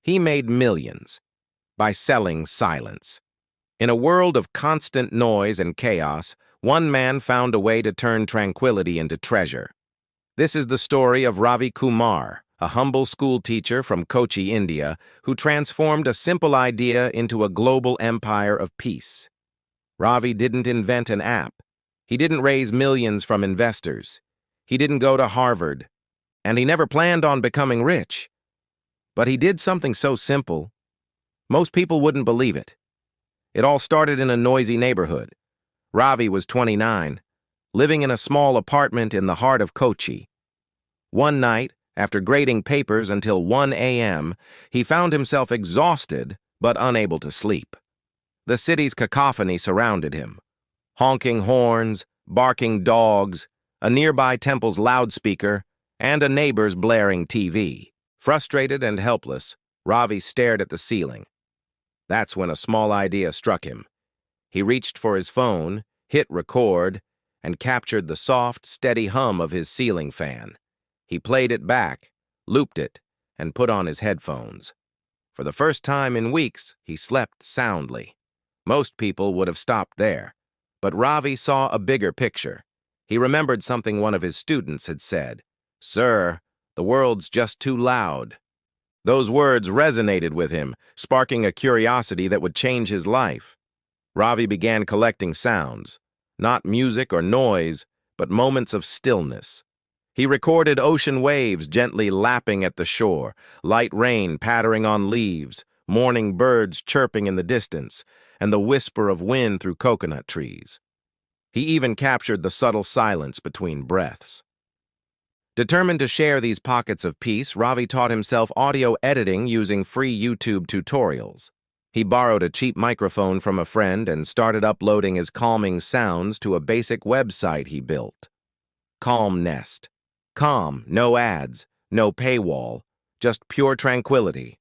He made millions by selling silence. In a world of constant noise and chaos, one man found a way to turn tranquility into treasure. This is the story of Ravi Kumar, a humble school teacher from Kochi, India, who transformed a simple idea into a global empire of peace. Ravi didn't invent an app. He didn't raise millions from investors. He didn't go to Harvard. And he never planned on becoming rich. But he did something so simple, most people wouldn't believe it. It all started in a noisy neighborhood. Ravi was 29, living in a small apartment in the heart of Kochi. One night, after grading papers until 1 a.m., he found himself exhausted but unable to sleep. The city's cacophony surrounded him. Honking horns, barking dogs, a nearby temple's loudspeaker, and a neighbor's blaring TV. Frustrated and helpless, Ravi stared at the ceiling. That's when a small idea struck him. He reached for his phone, hit record, and captured the soft, steady hum of his ceiling fan. He played it back, looped it, and put on his headphones. For the first time in weeks, he slept soundly. Most people would have stopped there, but Ravi saw a bigger picture. He remembered something one of his students had said. "Sir, the world's just too loud." Those words resonated with him, sparking a curiosity that would change his life. Ravi began collecting sounds, not music or noise, but moments of stillness. He recorded ocean waves gently lapping at the shore, light rain pattering on leaves, morning birds chirping in the distance, and the whisper of wind through coconut trees. He even captured the subtle silence between breaths. Determined to share these pockets of peace, Ravi taught himself audio editing using free YouTube tutorials. He borrowed a cheap microphone from a friend and started uploading his calming sounds to a basic website he built. Calm Nest. Calm, no ads, no paywall, just pure tranquility.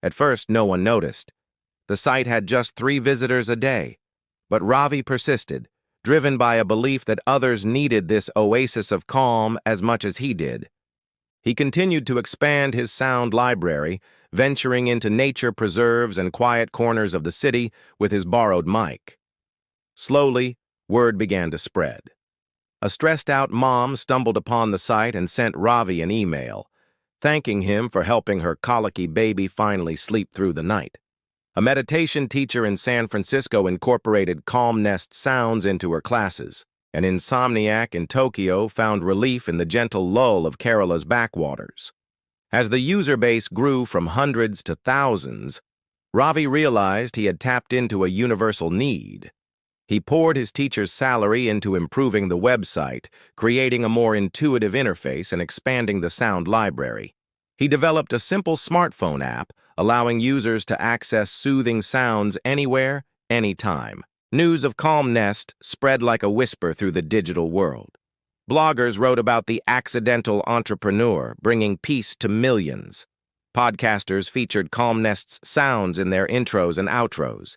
At first, no one noticed. The site had just 3 visitors a day, but Ravi persisted, driven by a belief that others needed this oasis of calm as much as he did. He continued to expand his sound library, venturing into nature preserves and quiet corners of the city with his borrowed mic. Slowly, word began to spread. A stressed-out mom stumbled upon the site and sent Ravi an email, thanking him for helping her colicky baby finally sleep through the night. A meditation teacher in San Francisco incorporated Calm Nest sounds into her classes. An insomniac in Tokyo found relief in the gentle lull of Kerala's backwaters. As the user base grew from hundreds to thousands, Ravi realized he had tapped into a universal need. He poured his teacher's salary into improving the website, creating a more intuitive interface and expanding the sound library. He developed a simple smartphone app, allowing users to access soothing sounds anywhere, anytime. News of Calm Nest spread like a whisper through the digital world. Bloggers wrote about the accidental entrepreneur, bringing peace to millions. Podcasters featured Calm Nest's sounds in their intros and outros.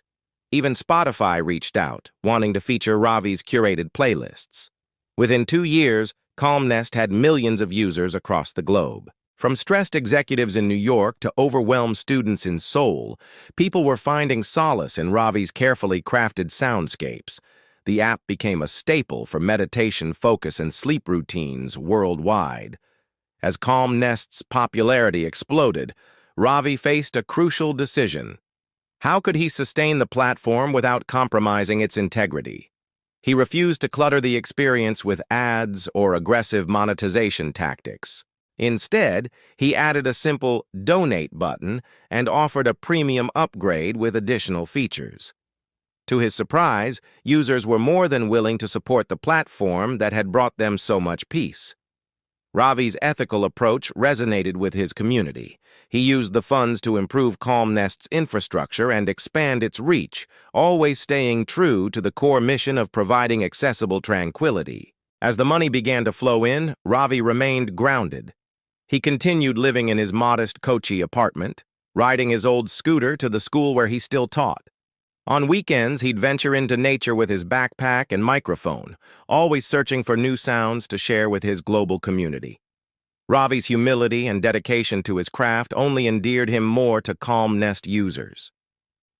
Even Spotify reached out, wanting to feature Ravi's curated playlists. Within 2 years, Calm Nest had millions of users across the globe. From stressed executives in New York to overwhelmed students in Seoul, people were finding solace in Ravi's carefully crafted soundscapes. The app became a staple for meditation, focus, and sleep routines worldwide. As Calm Nest's popularity exploded, Ravi faced a crucial decision. How could he sustain the platform without compromising its integrity? He refused to clutter the experience with ads or aggressive monetization tactics. Instead, he added a simple donate button and offered a premium upgrade with additional features. To his surprise, users were more than willing to support the platform that had brought them so much peace. Ravi's ethical approach resonated with his community. He used the funds to improve Calm Nest's infrastructure and expand its reach, always staying true to the core mission of providing accessible tranquility. As the money began to flow in, Ravi remained grounded. He continued living in his modest Kochi apartment, riding his old scooter to the school where he still taught. On weekends, he'd venture into nature with his backpack and microphone, always searching for new sounds to share with his global community. Ravi's humility and dedication to his craft only endeared him more to Calm Nest users.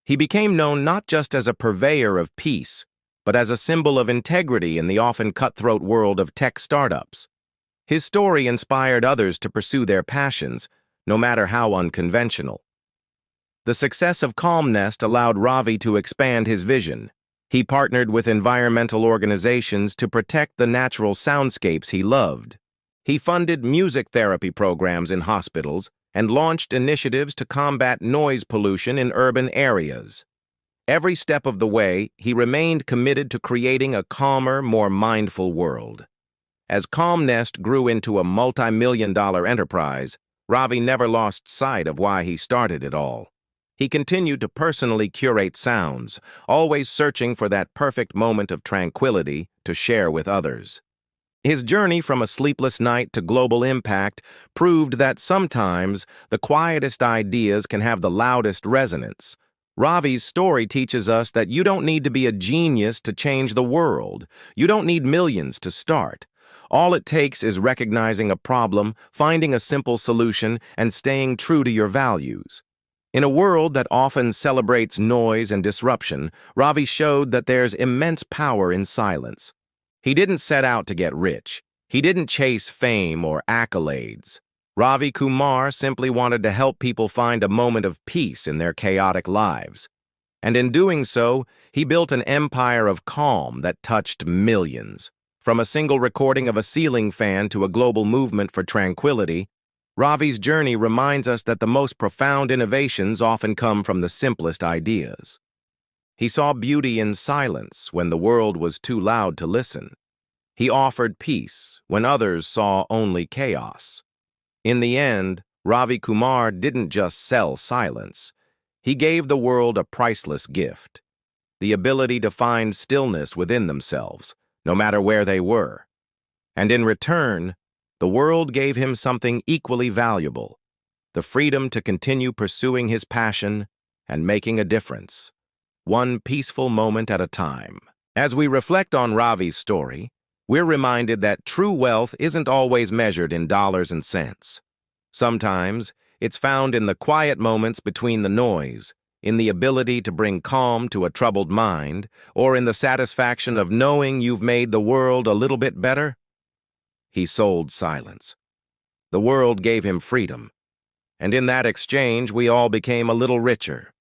He became known not just as a purveyor of peace, but as a symbol of integrity in the often cutthroat world of tech startups. His story inspired others to pursue their passions, no matter how unconventional. The success of Calm Nest allowed Ravi to expand his vision. He partnered with environmental organizations to protect the natural soundscapes he loved. He funded music therapy programs in hospitals and launched initiatives to combat noise pollution in urban areas. Every step of the way, he remained committed to creating a calmer, more mindful world. As Calm Nest grew into a multi-million-dollar enterprise, Ravi never lost sight of why he started it all. He continued to personally curate sounds, always searching for that perfect moment of tranquility to share with others. His journey from a sleepless night to global impact proved that sometimes the quietest ideas can have the loudest resonance. Ravi's story teaches us that you don't need to be a genius to change the world. You don't need millions to start. All it takes is recognizing a problem, finding a simple solution, and staying true to your values. In a world that often celebrates noise and disruption, Ravi showed that there's immense power in silence. He didn't set out to get rich. He didn't chase fame or accolades. Ravi Kumar simply wanted to help people find a moment of peace in their chaotic lives. And in doing so, he built an empire of calm that touched millions. From a single recording of a ceiling fan to a global movement for tranquility, Ravi's journey reminds us that the most profound innovations often come from the simplest ideas. He saw beauty in silence when the world was too loud to listen. He offered peace when others saw only chaos. In the end, Ravi Kumar didn't just sell silence. He gave the world a priceless gift, the ability to find stillness within themselves, no matter where they were. And in return, the world gave him something equally valuable, the freedom to continue pursuing his passion and making a difference, one peaceful moment at a time. As we reflect on Ravi's story, we're reminded that true wealth isn't always measured in dollars and cents. Sometimes, it's found in the quiet moments between the noise, in the ability to bring calm to a troubled mind, or in the satisfaction of knowing you've made the world a little bit better. He sold silence. The world gave him freedom, and in that exchange we all became a little richer.